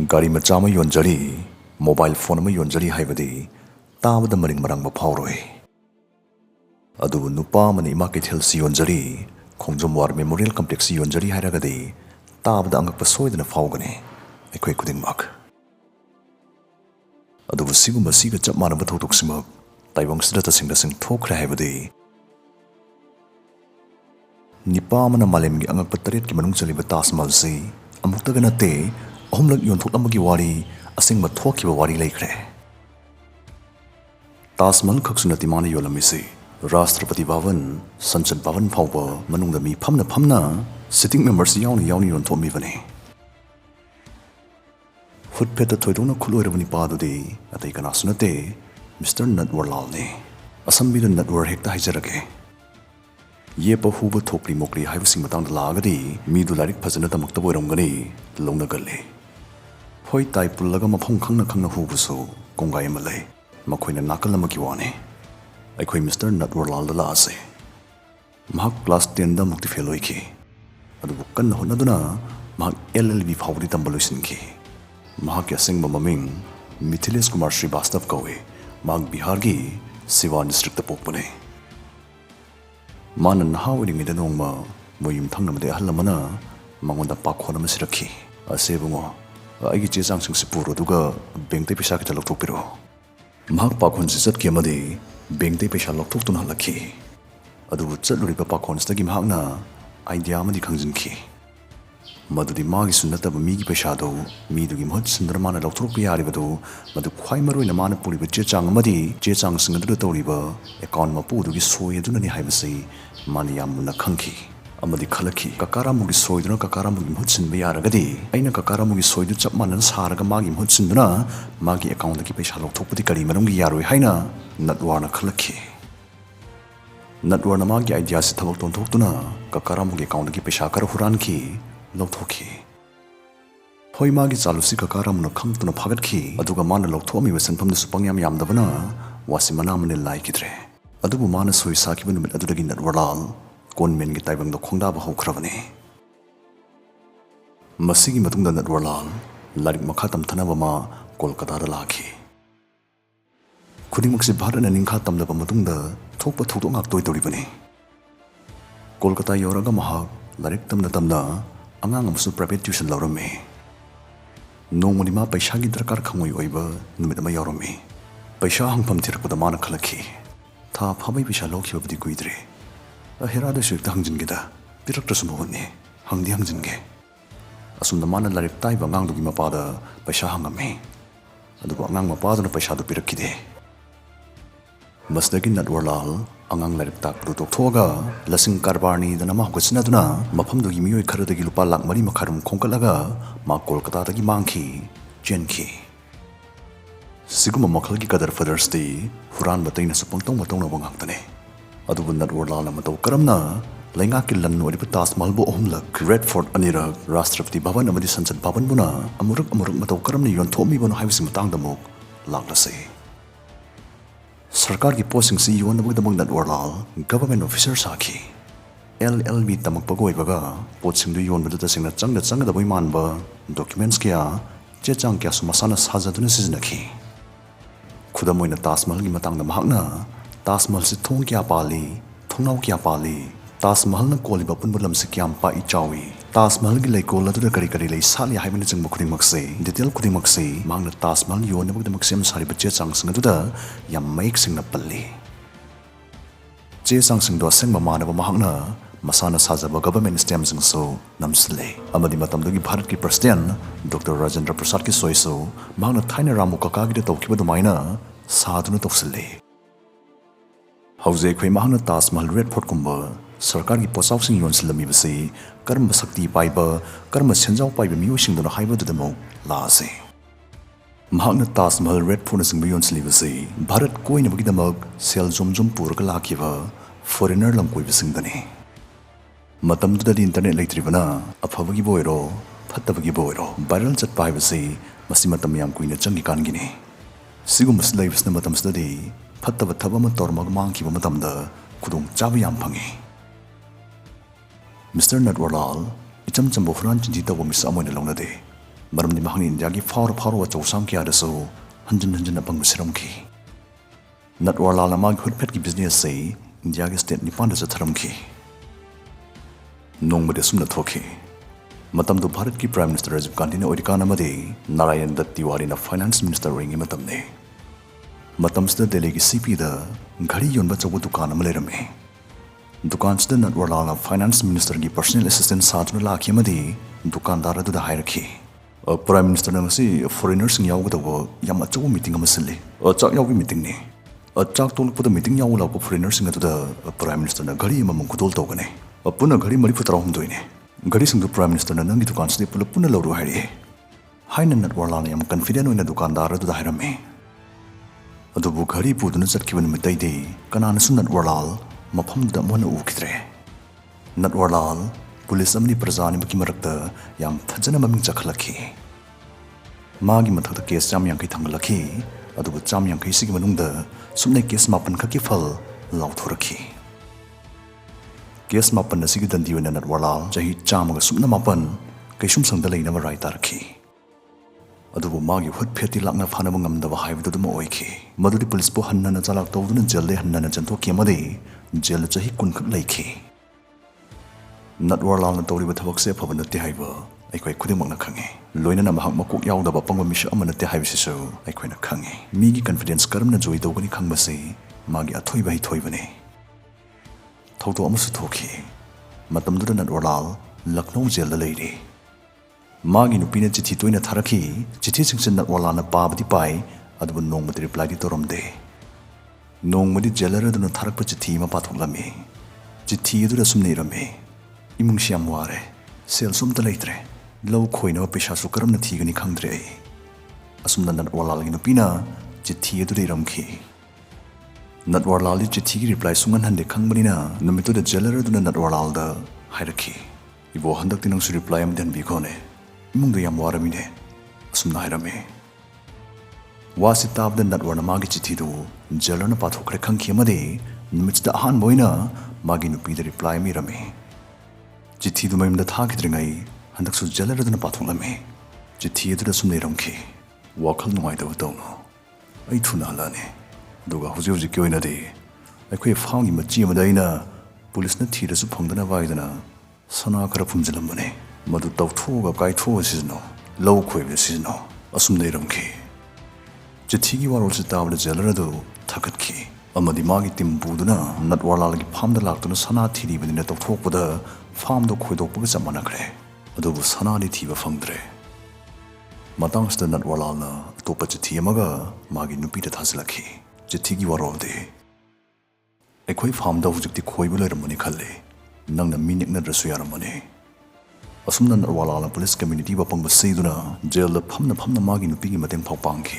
Gari macha ama yonjari, mobile phone ama yonjari haibadi, tabada maring marang maphawroi. Adu nupa mani market hill si yonjari, khongjom war memorial complex si yonjari hairagadi, tabada angakpa soidana phawgani, aikhoi khudingmak. Adu sigumba siga chap manaba thoktoksimak, taibang sida tasingda sing thokra haibadi. Nipa mana malemgi angakpa taret ki manung chaliba Taj Mahal si, amuktaga nate, ahumlak Yonthoklamle ki wari, asingba thokkiba wari laikre. Taj Mahal khaksunati mana yolamisi, Rashtrapati Bhavan, Sansad Bhavan phawba manungda mi phamna sitting members yauni yonthomi Footpeta thoidona khuloirabani padudi atai kana sunate Mr. Natwarlal ne Assembly Natwar hekta haijarage ye pahuba thokri mokri haibsing matang lagadi mi du larik phajana tamakta boiramgani longna galle hoi tai pullaga maphong khangna hubusu kongai malai makhoina nakal amaki wane aikhoi Mr. Natwarlal da lase mahak class 10 da mukti fail hoiki adu kan honaduna mahak LLB phawri tambaloisinki mahak asingba maming Mithilesh Kumar Srivastav kawe mahak Bihar gi Siwan district ta pokpane manan hawini ngida nongma moyim thangnamade ahallamana mangonda pakhona masirakhi asebungo aigi chesang sing sipuro duga bengte pisa ka lokthokpiro mahak pakhon sisat ke amadi bengte pisa lokthok tun halakhi adu chatluriba pakhon stagi mahakna idea amadi khangjinki madudi magi sunnataba migi pisa do midugi mahut sundarmana lokthokpi yaribadu madu khwai maroina mana puriba chechang amadi chechang singadu tawriba account mapudugi soyedunani haibasi mani yamuna khangki amadi khalaki kakaramugi soiduna kakaramugi mahut sinba yaragadi aina kakaramugi soidu chap manan saraga magi mahut sinduna magi account ki pisa lokthokpudi kari marumgi yaroi haina Natwarna khalaki Natwarna magi idea si thabak tonthokduna kakaramugi account ki pisa kar huranki lokthokhi hoi magi chalusi kakaramuna khangtuna phagatki aduga mana lokthomi wesanpamna supangyam yamdabana wasimana mane laikidre adubu mana soi sakiba numit adudagi Natwarlal konmen gi taibang do khongda ba hokhrabani masigi matungda Natwarlal larik makha tamthanaba ma Kolkata da lakhi khudingmaksi bharat na ningkha tamlaba matungda thokpa thokdok ngak toy toribani Kolkata yoraga mahak larik tamna angang amsu private tuition laurame nongmani ma paisa gi darkar khangoi oiba numit ma yorome paisa hangpam thirakpada mana khalakhi tha phabai paisa lokhiba budi kuidre ahera da shekta hangjingeda pirakta sumone hangjinge asumna mana larik tai bangang dugi mapada paisa hangame adugo angang mapada na paisa do pirakide masdagi Natwarlal angang larik tak du tokhoga lasing karbarni dana ma hokchina duna mafam dugi miyoi kharadagi lupa lakh mari makharum khongkalaga ma Kolkata dagi mangki jenki siguma makhalgi kadar fathers day huran bataina supangtong matong na bangaktane adubu Natwarlal na mataw karamna lainga ki lan wari Taj Mahal bo ohumlak Red Fort anirag Rashtrapati Bhavan amadi Sansad Bhavan buna amuruk mataw karamni Yonthomi bono haibisi matang damok laklase Sarkar ki posting si yonabagdamag Natwarlal government officer saki LLB tamak pagoi baga posting du yon badata singna changda da boy manba documents kya chechang kya sumasana sajaduna siznaki khudamoina Taj Mahal gi matang da mahakna Taj Mahal si thong kya pali thongnau kya pali Taj Mahal na koliba punbulam se kyam pa I chawi Taj Mahal gi leikol adu kari lei sali haibani chang bukhring makse detail khuding makse mangna Taj Mahal yonabagda maksem sari bache chang singa duda yam maik singna palli che chang sing do seng mamana ba mahakna masana sajaba government stem sing so namsle amadi matam dogi Bharat ki president Dr. Rajendra Prasad ki soiso mangna thaina ramu kaka gi tawkiba dumaina saduna toksle hauze khoi mahana Taj Mahal Red Fort kumba sarkar gi posaw sing yon silami basi karma sakti paiba karma senjaw paiba miyo sing dona haiba dudamo la ase mahana Taj Mahal Red Fort sing yon silami basi Bharat koi na bagi damag sel jom purka lakiba foreigner lam koi bising dani matam dudali internet leitribana afabagi boiro phattabagi boiro viral chat pai basi masi matam yam kuina changi kan gini sigum maslai bisna matam stadi phattaba thabama tormag mangki ba matamda khudong chabu yam phangi Mr. Natwarlal icham chambo furan chinji tawo misa amoina longnade ꯃꯔꯝꯗꯤ ꯃꯍꯥꯛꯅ ꯏꯟꯗꯤꯌꯥꯒꯤ ꯐꯥꯎꯔꯕ ꯑꯆꯧꯁꯥꯡ ꯀꯌꯥꯗꯁꯨ ꯍꯟꯖꯤꯟ ꯑꯄꯪꯕ ꯁꯤꯔꯝꯈꯤ꯫ ꯅꯠꯋꯥꯔꯂꯥꯜꯅ ꯃꯥꯒꯤ ꯍꯨꯠꯐꯦꯠꯀꯤ business ꯑꯁꯤ ꯏꯟꯗꯤꯌꯥꯒꯤ state 9ꯗ ꯆꯠꯊꯔꯝꯈꯤ꯫ ꯅꯣꯡꯃꯗꯤ ꯑꯁꯨꯝꯅ ꯊꯣꯛꯈꯤ꯫ ꯃꯇꯝꯗꯨ ꯚꯥꯔꯠꯀꯤ ꯄ꯭ꯔꯥꯏꯝ ꯃꯤꯅꯤꯁꯇꯔ ꯔꯥꯖꯤꯕ ꯒꯥꯟꯙꯤꯅ ꯑꯣꯏꯔꯤꯀꯥꯟ ꯑꯃꯗꯤ ꯅꯥꯔꯥꯌꯟ ꯗꯠ ꯇꯤꯋꯥꯔꯤꯅ ꯐꯥꯏꯅꯥꯟꯁ ꯃꯤꯅꯤꯁꯇꯔ ꯑꯣꯏꯔꯤꯉꯩ ꯃꯇꯝꯅꯤ꯫ ꯃꯇꯝꯁꯤꯗ ꯗꯦꯜꯂꯤꯒꯤ CPꯗ ꯘꯔꯤ ꯌꯣꯟꯕ ꯑꯆꯧꯕ ꯗꯨꯀꯥꯟ ꯑꯃ ꯂꯩꯔꯝꯃꯤ꯫ ꯗꯨꯀꯥꯟꯁꯤꯗ ꯅꯠꯋꯥꯔꯂꯥꯜꯅ ꯐꯥꯏꯅꯥꯟꯁ ꯃꯤꯅꯤꯁꯇꯔꯒꯤ ꯄꯔꯁꯣꯅꯦꯜ ꯑꯦꯁꯤꯁꯇꯦꯟꯠ ꯁꯥꯗꯨꯅ ꯂꯥꯛꯈꯤ ꯑꯃꯗꯤ ꯗꯨꯀꯥꯟꯗꯥꯔ ꯑꯗꯨꯗ ꯍꯥꯏꯔꯛꯈꯤ, ꯄ꯭ꯔꯥꯏꯝ ꯃꯤꯅꯤꯁꯇꯔꯅ ꯉꯁꯤ ꯐꯣꯔꯦꯅꯔꯁꯤꯡ ꯌꯥꯎꯒꯗꯧꯕ ꯌꯥꯝ ꯑꯆꯧꯕ ꯃꯤꯇꯤꯡ ꯑꯃ ꯁꯤꯜꯂꯤ꯫ ꯆꯥꯛ ꯌꯥꯎꯕꯒꯤ ꯃꯤꯇꯤꯡꯅꯤ꯫ ꯆꯥꯛ ꯇꯣꯛꯂꯛꯄꯗ ꯃꯤꯇꯤꯡ ꯌꯥꯎꯕ ꯂꯥꯛꯄ ꯐꯣꯔꯦꯅꯔꯁꯤꯡ ꯑꯗꯨꯗ ꯄ꯭ꯔꯥꯏꯝ ꯃꯤꯅꯤꯁꯇꯔꯅ ꯘꯔꯤ ꯑꯃꯃꯝ ꯈꯨꯗꯣꯜ ꯇꯧꯒꯅꯤ꯫ ꯄꯨꯟꯅ ꯘꯔꯤ 39ꯅꯤ꯫ ꯘꯔꯤꯁꯤꯡꯗꯨ ꯄ꯭ꯔꯥꯏꯝ ꯃꯤꯅꯤꯁꯇꯔꯅ ꯅꯪꯒꯤ ꯗꯨꯀꯥꯟꯁꯤꯗ ꯄꯨꯂꯞ ꯄꯨꯟꯅ ꯂꯧꯔꯨ ꯍꯥꯏꯔꯛꯏ ꯍꯥꯏꯅ ꯅꯠꯋꯥꯔꯂꯥꯜꯅ ꯌꯥꯝ ꯀꯟꯐꯤꯗꯦꯟꯠ ꯑꯣꯏꯅ ꯗꯨꯀꯥꯟꯗꯥꯔ ꯑꯗꯨꯗ ꯍꯥꯏꯔꯝꯃꯤ꯫ ꯑꯗꯨꯕꯨ ꯘꯔꯤ ꯄꯨꯗꯨꯅ ꯆꯠꯈꯤꯕ ꯅꯨꯃꯤꯠꯇꯩꯗꯤ ꯀꯅꯥꯅꯁꯨ ꯅꯠꯋꯥꯔꯂꯥꯜ ꯃꯐꯝꯗꯨꯗ ꯑꯃꯨꯛ ꯍꯟꯅ ꯎꯈꯤꯗ꯭ꯔꯦ꯫ ꯅꯠꯋꯥꯔꯂꯥꯜ ꯄꯨꯂꯤꯁ ꯑꯃꯗꯤ ꯄ꯭ꯔꯖꯥ ꯑꯅꯤꯃꯛꯀꯤ ꯃꯔꯛꯇ ꯌꯥꯝ ꯐꯖꯅ ꯃꯃꯤꯡ ꯆꯠꯈꯠꯂꯛꯈꯤ꯫ ꯃꯥꯒꯤ ꯃꯊꯛꯇ ꯀꯦꯁ 150 ꯊꯥꯡꯒꯠꯂꯛꯈꯤ꯫ ꯑꯗꯨꯕꯨ 150ꯁꯤꯒꯤ ꯃꯅꯨꯡꯗ ꯁꯨꯞꯅꯩ ꯀꯦꯁ 9 ꯈꯛꯀꯤ ꯐꯜ ꯂꯥꯎꯊꯣꯔꯛꯈꯤ꯫ ꯀꯦꯁ 9 ꯑꯁꯤꯒꯤ ꯗꯟꯗꯤ ꯑꯣꯏꯅ ꯅꯠꯋꯥꯔꯂꯥꯜ ꯆꯍꯤ 109 ꯀꯩꯁꯨꯝꯁꯪꯗ ꯂꯩꯅꯕ ꯔꯥꯏ ꯇꯥꯔꯛꯈꯤ꯫ ꯑꯗꯨꯕꯨ ꯃꯥꯒꯤ ꯍꯨꯠꯐꯦꯠꯇꯤ ꯂꯥꯛꯅ ꯐꯥꯅꯕ ꯉꯝꯗꯕ ꯍꯥꯏꯕꯗꯨꯃ ꯑꯣꯏꯈꯤ꯫ ꯃꯗꯨꯗꯤ ꯄꯨꯂꯤꯁꯄꯨ ꯍꯟꯅ ꯆꯂꯥꯛ ꯇꯧꯗꯨꯅ ꯖꯦꯜꯗ ꯍꯟꯅ ꯆꯦꯟꯊꯣꯛꯈꯤ ꯑꯃꯗꯤ ꯖꯦꯜꯗ ꯆꯍꯤ 10 ꯈꯛ ꯂꯩꯈꯤ꯫ ꯅꯠꯋꯥꯔꯂꯥꯜꯅ ꯇꯧꯔꯤꯕ ꯊꯕꯛꯁꯦ ꯑꯐꯕ ꯅꯠꯇꯦ ꯍꯥꯏꯕ ꯑꯩꯈꯣꯏ ꯈꯨꯗꯤꯡꯃꯛꯅ ꯈꯪꯉꯤ꯫ ꯂꯣꯏꯅꯅ ꯃꯍꯥꯛ ꯃꯀꯣꯛ ꯌꯥꯎꯗꯕ ꯑꯄꯪꯕ ꯃꯤꯁꯛ ꯑꯃ ꯅꯠꯇꯦ ꯍꯥꯏꯕꯁꯤꯁꯨ ꯑꯩꯈꯣꯏꯅ ꯈꯪꯉꯤ꯫ ꯃꯤꯒꯤ ꯀꯟꯐꯤꯗꯦꯟꯁ ꯀꯔꯝꯅ ꯖꯣꯏ ꯇꯧꯒꯅꯤ ꯈꯪꯕꯁꯤ ꯃꯥꯒꯤ ꯑꯊꯣꯏꯕ ꯍꯩꯊꯣꯏꯕꯅꯤ꯫ ꯊꯧꯗꯣꯛ ꯑꯃꯁꯨ ꯊꯣꯛꯈꯤ꯫ ꯃꯇꯝꯗꯨꯗ ꯅꯠꯋꯥꯔꯂꯥꯜ ꯂꯈꯅꯧ ꯖꯦꯜꯗ ꯂꯩꯔꯤ꯫ ꯃꯥꯒꯤ ꯅꯨꯄꯤꯅ ꯆꯤꯊꯤ ꯇꯣꯏꯅ ꯊꯥꯔꯛꯈꯤ꯫ ꯆꯤꯊꯤꯁꯤꯡꯁꯦ ꯅꯠꯋꯥꯔꯂꯥꯜꯅ ꯄꯥꯕꯗꯤ ꯄꯥꯏ, ꯑꯗꯨꯕꯨ ꯅꯣꯡꯃꯗꯤ ꯔꯤꯄ꯭ꯂꯥꯏꯗꯤ ꯇꯧꯔꯝꯗꯦ꯫ ꯅꯣꯡꯃꯗꯤ ꯖꯦꯂꯔ ꯑꯗꯨꯅ ꯊꯥꯔꯛꯄ ꯆꯤꯊꯤ ꯑꯃ ꯄꯥꯊꯣꯛꯂꯝꯃꯤ꯫ ꯆꯤꯊꯤ ꯑꯗꯨꯗ ꯑꯁꯨꯝꯅ ꯏꯔꯝꯃꯤ, ꯏꯃꯨꯡꯁꯤ ꯌꯥꯝ ꯋꯥꯔꯦ, ꯁꯦꯜꯁꯨ ꯑꯝꯇ ꯂꯩꯇ꯭ꯔꯦ, ꯂꯧ ꯈꯣꯏꯅꯕ ꯄꯩꯁꯥꯁꯨ ꯀꯔꯝꯅ ꯊꯤꯒꯅꯤ ꯈꯪꯗ꯭ꯔꯦ ꯑꯩ꯫ ꯑꯁꯨꯝꯅ ꯅꯠꯋꯥꯔꯂꯥꯜꯒꯤ ꯅꯨꯄꯤꯅ ꯆꯤꯊꯤ ꯑꯗꯨꯗ ꯏꯔꯝꯈꯤ꯫ ꯅꯠꯋꯥꯔꯂꯥꯜꯗꯤ ꯆꯤꯊꯤꯒꯤ ꯔꯤꯄ꯭ꯂꯥꯏ ꯁꯨꯡꯍꯟꯍꯟꯗꯦ ꯈꯪꯕꯅꯤꯅ ꯅꯨꯃꯤꯠꯇꯨꯗ ꯖꯦꯂꯔ ꯑꯗꯨꯅ ꯅꯠꯋꯥꯔꯂꯥꯜꯗ ꯍꯥꯏꯔꯛꯈꯤ, ꯏꯕꯣ ꯍꯟꯗꯛꯇꯤ ꯅꯪꯁꯨ ꯔꯤꯄ꯭ꯂꯥꯏ ꯑꯃꯗꯤ ꯍꯟꯕꯤꯈꯣꯅꯦ, ꯏꯃꯨꯡꯗ ꯌꯥꯝ ꯋꯥꯔꯝꯃꯤꯅꯦ꯫ ꯑꯁꯨꯝꯅ ꯍꯥꯏꯔꯝꯃꯤ꯫ ꯋꯥꯁꯤ ꯇꯥꯕꯗ ꯅꯠꯋꯥꯔꯅ ꯃꯥꯒꯤ ꯆꯤꯊꯤꯗꯨ ꯖꯦꯂꯔꯅ ꯄꯥꯊꯣꯛꯈ꯭ꯔꯦ ꯈꯪꯈꯤ ꯑꯃꯗꯤ ꯅꯨꯃꯤꯠꯁꯤꯗ ꯑꯍꯥꯟꯕ ꯑꯣꯏꯅ ꯃꯥꯒꯤ ꯅꯨꯄꯤꯗ ꯔꯤꯄ꯭ꯂꯥꯏ ꯑꯃ ꯏꯔꯝꯃꯤ꯫ ꯆꯤꯊꯤꯗꯨ ꯃꯌꯨꯝꯗ ꯊꯥꯈꯤꯗ꯭ꯔꯤꯉꯩ ꯍꯟꯗꯛꯁꯨ ꯖꯦꯂꯔ ꯑꯗꯨꯅ ꯄꯥꯊꯣꯛꯂꯝꯃꯤ꯫ ꯆꯤꯊꯤ ꯑꯗꯨꯗ ꯁꯨꯝꯅ ꯏꯔꯝꯈꯤ, ꯋꯥꯈꯜ ꯅꯨꯡꯉꯥꯏꯇꯕ ꯇꯧꯅꯨ, ꯑꯩ ꯊꯨꯅ ꯍꯜꯂꯛꯑꯅꯤ꯫ ꯑꯗꯨꯒ ꯍꯧꯖꯤꯛꯀꯤ ꯑꯣꯏꯅꯗꯤ ꯑꯩꯈꯣꯏ ꯐꯥꯝꯒꯤ ꯃꯆꯤ ꯑꯃꯗ ꯑꯩꯅ ꯄꯨꯂꯤꯁꯅ ꯊꯤꯔꯁꯨ ꯐꯪꯗꯅꯕ ꯍꯥꯏꯗꯅ ꯁꯅꯥ ꯈꯔ ꯐꯨꯝꯖꯤꯜꯂꯝꯕꯅꯤ, ꯃꯗꯨ ꯇꯧꯊꯣꯛꯑꯒ ꯀꯥꯏꯊꯣꯛꯑꯒ ꯁꯤꯖꯤꯟꯅꯧ, ꯂꯧ ꯈꯣꯏꯕꯗ ꯁꯤꯖꯤꯟꯅꯧ꯫ ꯑꯁꯨꯝꯅ ꯏꯔꯝꯈꯤ꯫ ꯆꯤꯊꯤꯒꯤ ꯋꯥꯔꯣꯜꯁꯤ ꯇꯥꯕꯗ ꯖꯦꯂꯔ ꯑꯗꯨ ꯊꯀꯠꯈꯤ ꯑꯃꯗꯤ ꯃꯥꯒꯤ ꯇꯤꯝ ꯄꯨꯗꯨꯅ ꯅꯠꯋꯥꯔꯂꯥꯜꯒꯤ ꯐꯥꯝꯗ ꯂꯥꯛꯇꯨꯅ ꯁꯅꯥ ꯊꯤꯔꯤꯕꯅꯤꯅ ꯇꯧꯊꯣꯛꯄꯗ ꯐꯥꯝꯗꯣ ꯈꯣꯏꯗꯣꯛꯄꯒ ꯆꯞ ꯃꯥꯟꯅꯈ꯭ꯔꯦ꯫ ꯑꯗꯨꯕꯨ ꯁꯅꯥꯗꯤ ꯊꯤꯕ ꯐꯪꯗ꯭ꯔꯦ꯫ ꯃꯇꯥꯡꯁꯤꯗ ꯅꯠꯋꯥꯔꯂꯥꯜꯅ ꯑꯇꯣꯞꯄ ꯆꯤꯊꯤ ꯑꯃꯒ ꯃꯥꯒꯤ ꯅꯨꯄꯤꯗ ꯊꯥꯖꯤꯜꯂꯛꯈꯤ꯫ ꯆꯤꯊꯤꯒꯤ ꯋꯥꯔꯣꯜꯗꯤ, ꯑꯩꯈꯣꯏ ꯐꯥꯝꯗ ꯍꯧꯖꯤꯛꯇꯤ ꯈꯣꯏꯕ ꯂꯣꯏꯔꯝꯃꯅꯤ ꯈꯜꯂꯤ, ꯅꯪꯅ ꯃꯤ ꯅꯦꯛꯅꯗ꯭ꯔꯁꯨ ꯌꯥꯔꯝꯃꯅꯤ꯫ ꯑꯁꯨꯝꯅ ꯅꯠꯋꯥꯔꯂꯥꯜꯅ ꯄꯨꯂꯤꯁ ꯀꯝꯃ꯭ꯌꯨꯅꯤꯇꯤꯕꯨ ꯑꯄꯪꯕ ꯁꯤꯗꯨꯅ ꯖꯦꯜꯗ ꯐꯝꯅ ꯃꯥꯒꯤ ꯅꯨꯄꯤꯒꯤ ꯃꯇꯦꯡ ꯐꯥꯎ ꯄꯥꯡꯈꯤ꯫